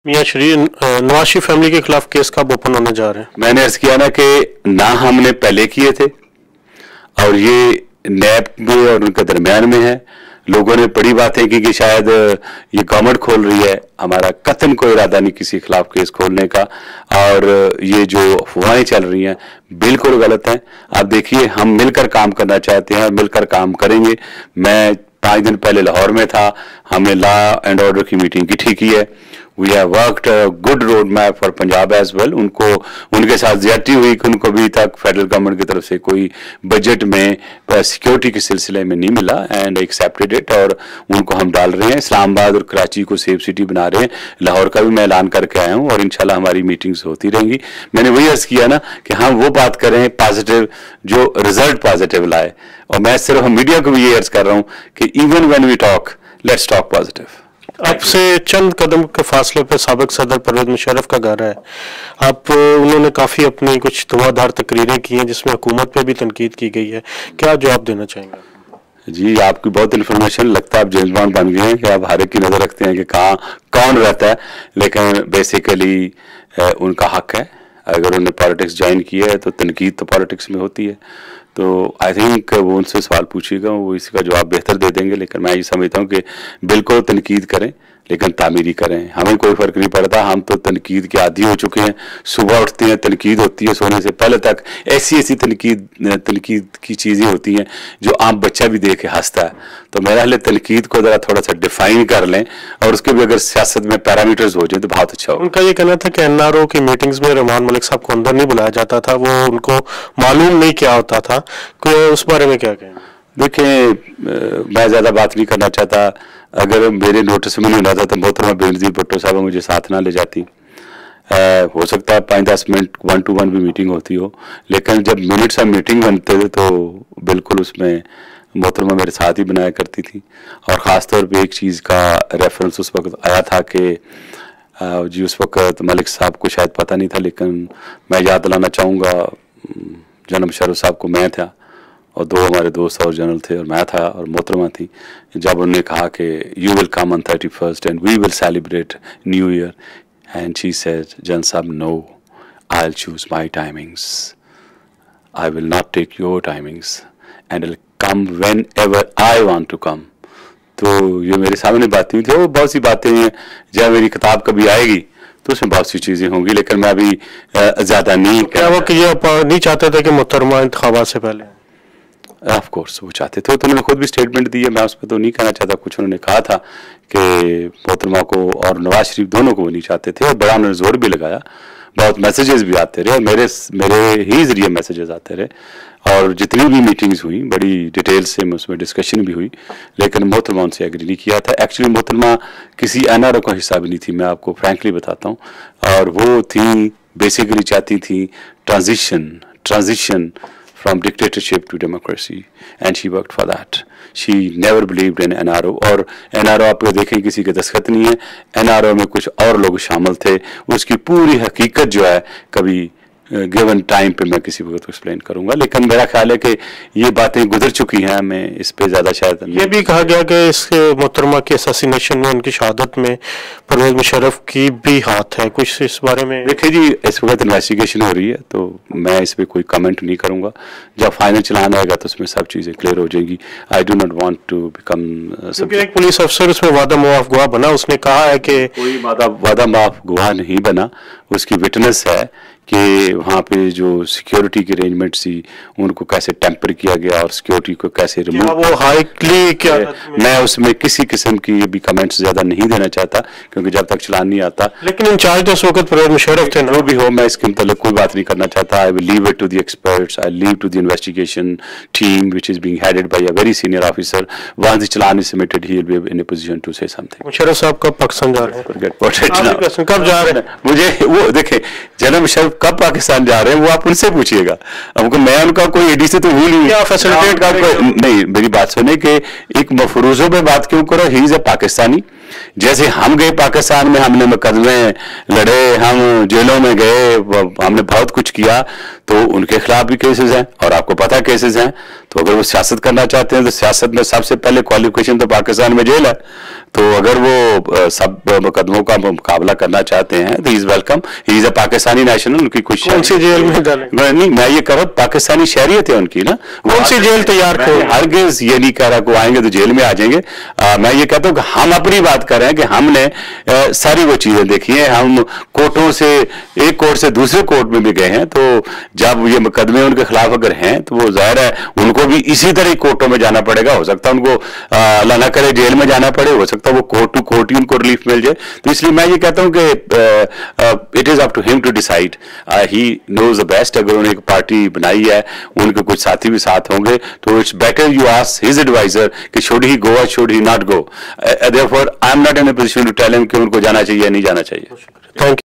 मियां शरीफ Nawaz Sharif family के खिलाफ case कब ओपन होने जा रहे हैं? मैंने अर्ज किया ना कि ना हमने पहले किए थे और ये नैब में और उनके दरमियान में है। लोगों ने बड़ी बातें की कि शायद ये गवर्नमेंट खोल रही है। हमारा कतन कोई इरादा नहीं किसी के खिलाफ केस खोलने का, और ये जो अफवाहें चल रही हैं बिल्कुल गलत हैं। आप देखिए, हम मिलकर काम करना चाहते हैं और मिलकर काम करेंगे। मैं 5 दिन पहले लाहौर में था, हमने लॉ एंड ऑर्डर की मीटिंग की ठीक ही है। We have worked a good road map for Punjab as well. उनको उनके साथ ज्यादती हुई कि उनको अभी तक फेडरल गवर्नमेंट की तरफ से कोई बजट में सिक्योरिटी के सिलसिले में नहीं मिला, एंड एक्सेप्टेड इट, और उनको हम डाल रहे हैं। इस्लामाबाद और कराची को सेफ सिटी बना रहे हैं। लाहौर का भी मैं ऐलान करके आया हूँ और इंशाल्लाह हमारी मीटिंग्स होती रहेंगी। मैंने वही अर्ज किया ना कि हम वो बात करें पॉजिटिव जो रिजल्ट पॉजिटिव लाए, और मैं सिर्फ मीडिया को भी ये अर्ज कर रहा हूँ कि even when we talk, let's talk positive. आपसे चंद कदम के फासले पर साबिक सदर परवेज मुशर्रफ का घर है। उन्होंने काफी अपनी कुछ धुआंधार तकरीरें की हैं जिसमें हुकूमत पे भी तनकीद की गई है, क्या जवाब देना चाहेंगे? जी, आपकी बहुत इन्फॉर्मेशन, लगता है आप जेम्स बॉन्ड बन गए हैं कि आप हर एक की नजर रखते हैं कि कहाँ कौन रहता है। लेकिन बेसिकली उनका हक है, अगर उन्होंने पॉलिटिक्स ज्वाइन किया है तो तनकीद तो पॉलिटिक्स में होती है। तो आई थिंक वो उनसे सवाल पूछिएगा, वो इसका जवाब बेहतर दे देंगे। लेकिन मैं ये समझता हूँ कि बिल्कुल तनकीद करें लेकिन तामीरी करें, हमें कोई फ़र्क नहीं पड़ता। हम तो तनकीद के आदी हो चुके हैं। सुबह उठते हैं तनकीद होती है, सोने से पहले तक ऐसी ऐसी तनकीद की चीज़ें होती हैं जो आम बच्चा भी देख के हंसता है। तो मेरा हाल तनकीद को ज़रा थोड़ा सा डिफाइन कर लें और उसके भी अगर सियासत में पैरामीटर्स हो जाए तो बहुत अच्छा हो। उनका ये कहना था कि NRO की मीटिंग्स में रहमान मलिक साहब को अंदर नहीं बुलाया जाता था, वो उनको मालूम नहीं क्या होता था। उस बारे में क्या कहें? देखिए, मैं ज़्यादा बात नहीं करना चाहता। अगर मेरे नोटिस में नहीं होना था तो मोहतरमा बेनज़ीर भुट्टो साहब मुझे साथ ना ले जाती। हो सकता है 5-10 मिनट 1-to-1 भी मीटिंग होती हो, लेकिन जब मिनट्स ऑफ मीटिंग बनते थे तो बिल्कुल उसमें मोहतरमा मेरे साथ ही बनाया करती थी। और ख़ास तौर पे एक चीज़ का रेफरेंस उस वक्त आया था कि जी उस वक्त मलिक साहब को शायद पता नहीं था, लेकिन मैं याद दिलाना चाहूँगा जनरल मुशर्रफ साहब को मैं था और 2 हमारे दोस्त और जनरल थे और मैं था और मोहतरमा थी। जब उन्होंने कहा कि you will come on 31st and we will celebrate new year, and she said, general साहब no, I will choose my timings, I will not take your timings and will come whenever I want to come. तो ये मेरे सामने बातें थी, वो बहुत सी बातें हैं। जब मेरी किताब कभी आएगी तो उसमें बहुत सी चीज़ें होंगी, लेकिन मैं अभी ज़्यादा नहीं। क्या वो नहीं चाहते थे कि मोहतरमा इंतखाबात से पहले? ऑफ कोर्स वो चाहते थे, तो उन्होंने खुद भी स्टेटमेंट दी है, मैं उस पर तो नहीं कहना चाहता। कुछ उन्होंने कहा था कि मोहतरमा को और नवाज शरीफ दोनों को वो नहीं चाहते थे, और बड़ा उन्होंने जोर भी लगाया। बहुत मैसेजेस भी आते रहे, मेरे ही जरिए मैसेजेस आते रहे, और जितनी भी मीटिंग्स हुई बड़ी डिटेल से उसमें डिस्कशन भी हुई, लेकिन मोहतरमा उनसे एग्री नहीं किया था। एक्चुअली मोहतरमा किसी NRO का हिस्सा भी नहीं थी, मैं आपको फ्रैंकली बताता हूँ। और वो थी बेसिकली चाहती थी transition from dictatorship to democracy, and she worked for that. She never believed in NRO, और NRO आप देखें किसी के दस्तखत नहीं है, NRO में कुछ और लोग शामिल थे। उसकी पूरी हकीकत जो है कभी गिवन टाइम पे मैं किसी वक्त एक्सप्लेन करूंगा, लेकिन मेरा ख्याल है कि ये बातें गुजर चुकी हैं, मैं इस पे ज़्यादा शायद। ये भी कहा गया कि इस मोहतरमा के असैसिनेशन में, उनकी शहादत में परवेज मुशर्रफ की भी हाथ है, कुछ इस बारे में? देखिए जी, इस वक्त इन्वेस्टिगेशन हो रही है, तो मैं इस पर कोई कमेंट नहीं करूंगा। जब फाइनल चलान आएगा तो उसमें सब चीज़ें क्लियर हो जाएंगी। I do not want to become. एक पुलिस अफसर उसमें वादा मुआफ गवाह बना, उसने कहा है कि कोई वादा मुआफ गवाह नहीं बना, उसकी विटनेस है कि वहाँ पे जो सिक्योरिटी की अरेंजमेंट थी उनको कैसे टेम्पर किया गया और सिक्योरिटी को कैसे रिमूव। वो हाईली क्या, मैं उसमें किसी किस्म की भी कमेंट्स ज्यादा नहीं देना चाहता, क्योंकि जब तक चलान नहीं आता। लेकिन इंचार्ज तो उस वक्त परवेज मुशर्रफ थे, जो भी हो, मैं इसके मतलब कोई बात नहीं करना चाहता। I will leave it to the experts, I leave to the investigation team which is being headed by a very senior officer. Once the challan is submitted he will be in a position to say something. Musharraf sahab कब पाकिस्तान जा रहे हैं? कब जा रहे हैं मुझे वो देखे, जनरल मुशर्रफ कब पाकिस्तान जा रहे हैं वो आप उनसे पूछिएगा। हमको मैं उनका कोई एडी से तो भूल नहीं, फैसिलिटेट नहीं। मेरी बात सुने कि एक मफरूजों पे बात क्यों करो, ही इज अ पाकिस्तानी। जैसे हम गए पाकिस्तान में, हमने मुकदमे लड़े, हम जेलों में गए, हमने बहुत कुछ किया, तो उनके खिलाफ भी केसेस हैं और आपको पता केसेस हैं। तो अगर वो सियासत करना चाहते हैं तो सियासत में सबसे पहले क्वालिफिकेशन तो पाकिस्तान में जेल है। तो अगर वो सब मुकदमों का मुकाबला करना चाहते हैं तो is welcome, he is a Pakistani national. उनकी कुछ कौन सी जेल में डालें? नहीं, मैं ये कह रहा हूँ पाकिस्तानी शहरियत है उनकी ना, कौन सी जेल तैयार करो? हरगिज ये नहीं कह रहा को आएंगे तो जेल में आ जाएंगे। मैं ये कहता हूँ कि हम अपनी बात कर रहे हैं कि हमने सारी वो चीजें देखी हैं। हम कोर्टों से, एक कोर्ट से दूसरे कोर्ट में भी गए हैं, तो जब ये मुकदमे उनके खिलाफ अगर हैं तो वो जाहिर है उनको भी इसी तरह कोर्टों में जाना पड़ेगा। हो सकता है उनको अल्लाह ना करे जेल में जाना पड़े, हो सकता है वो कोर्ट टू कोर्ट ही उनको रिलीफ मिल जाए। तो इसलिए मैं ये कहता हूँ कि it is up to him to decide, he knows the best. अगर उन्होंने एक पार्टी बनाई है, उनके कुछ साथी भी साथ होंगे, तो it's better you ask his adviser कि शुड ही गो और should he not go. Therefore I am not in a position to tell him कि उनको जाना चाहिए या नहीं जाना चाहिए। Thank you.